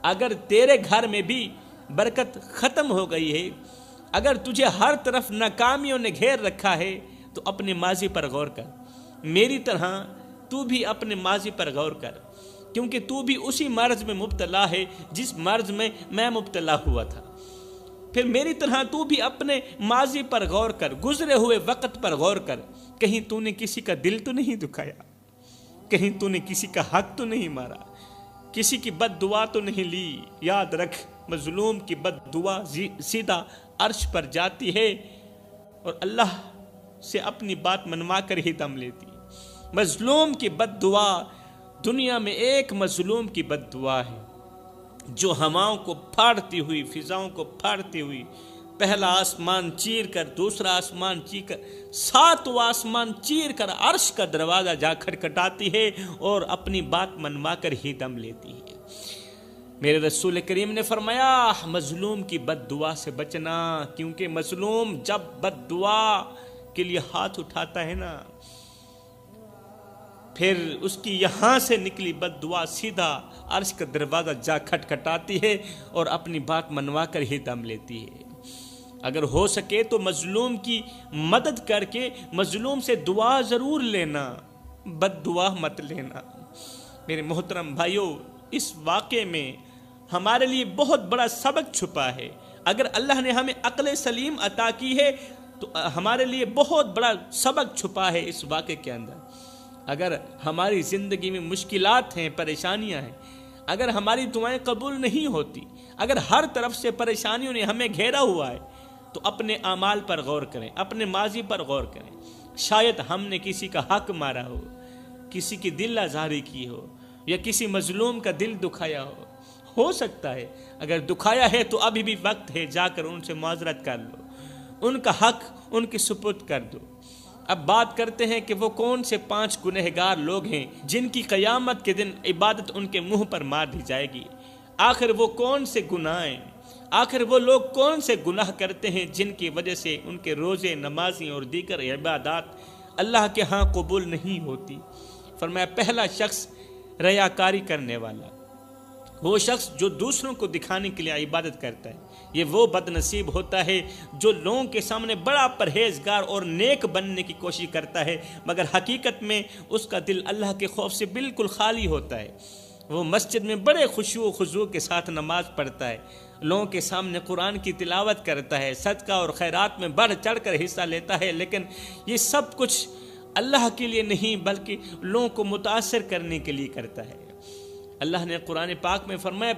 اگر تیرے گھر میں بھی برکت ختم ہو گئی ہے، اگر تجھے ہر طرف ناکامیوں نے گھیر رکھا ہے، تو اپنے ماضی پر غور کر، میری طرح تو بھی اپنے ماضی پر غور کر، کیونکہ تو بھی اسی مرض میں مبتلا ہے جس مرض میں میں مبتلا ہوا تھا۔ پھر میری طرح تو بھی اپنے ماضی پر غور کر، گزرے ہوئے وقت پر غور کر، کہیں تو نے کسی کا دل تو نہیں دکھایا، کہیں تو نے کسی کا حق تو نہیں مارا، کسی کی بد دعا تو نہیں لی۔ یاد رکھ، مظلوم کی بد دعا سیدھا عرش پر جاتی ہے اور اللہ سے اپنی بات منوا کر ہی دم لیتی۔ مظلوم کی بد دعا، دنیا میں ایک مظلوم کی بد دعا ہے جو ہواؤں کو پھاڑتی ہوئی، فضاؤں کو پھاڑتی ہوئی، پہلا آسمان چیر کر، دوسرا آسمان چیر کر، ساتواں آسمان چیر کر عرش کا دروازہ جا کھٹکھٹاتی ہے اور اپنی بات منوا کر ہی دم لیتی ہے۔ میرے رسول کریم نے فرمایا، مظلوم کی بد دعا سے بچنا، کیونکہ مظلوم جب بد دعا کے لیے ہاتھ اٹھاتا ہے نا، پھر اس کی یہاں سے نکلی بد دعا سیدھا عرش کا دروازہ جا کھٹکھٹاتی ہے اور اپنی بات منوا کر ہی دم لیتی ہے۔ اگر ہو سکے تو مظلوم کی مدد کر کے مظلوم سے دعا ضرور لینا، بد دعا مت لینا۔ میرے محترم بھائیوں، اس واقعے میں ہمارے لیے بہت بڑا سبق چھپا ہے۔ اگر اللہ نے ہمیں عقل سلیم عطا کی ہے تو ہمارے لیے بہت بڑا سبق چھپا ہے اس واقعے کے اندر۔ اگر ہماری زندگی میں مشکلات ہیں، پریشانیاں ہیں، اگر ہماری دعائیں قبول نہیں ہوتی، اگر ہر طرف سے پریشانیوں نے ہمیں گھیرا ہوا ہے، تو اپنے اعمال پر غور کریں، اپنے ماضی پر غور کریں۔ شاید ہم نے کسی کا حق مارا ہو، کسی کی دل آزاری کی ہو، یا کسی مظلوم کا دل دکھایا ہو سکتا ہے۔ اگر دکھایا ہے تو ابھی بھی وقت ہے، جا کر ان سے معذرت کر لو، ان کا حق ان کے سپرد کر دو۔ اب بات کرتے ہیں کہ وہ کون سے 5 گنہگار لوگ ہیں جن کی قیامت کے دن عبادت ان کے منہ پر مار دی جائے گی۔ آخر وہ کون سے گناہ ہیں؟ آخر وہ لوگ کون سے گناہ کرتے ہیں جن کی وجہ سے ان کے روزے، نمازیں اور دیگر عبادات اللہ کے ہاں قبول نہیں ہوتی؟ فرمایا، پہلا شخص ریاکاری کرنے والا، وہ شخص جو دوسروں کو دکھانے کے لیے عبادت کرتا ہے۔ یہ وہ بد نصیب ہوتا ہے جو لوگوں کے سامنے بڑا پرہیزگار اور نیک بننے کی کوشش کرتا ہے، مگر حقیقت میں اس کا دل اللہ کے خوف سے بالکل خالی ہوتا ہے۔ وہ مسجد میں بڑے خشوع و خضوع کے ساتھ نماز پڑھتا ہے، لوگوں کے سامنے قرآن کی تلاوت کرتا ہے، صدقہ اور خیرات میں بڑھ چڑھ کر حصہ لیتا ہے، لیکن یہ سب کچھ اللہ کے لیے نہیں بلکہ لوگوں کو متاثر کرنے کے لیے کرتا ہے۔ اللہ نے قرآن پاک میں فرمایا،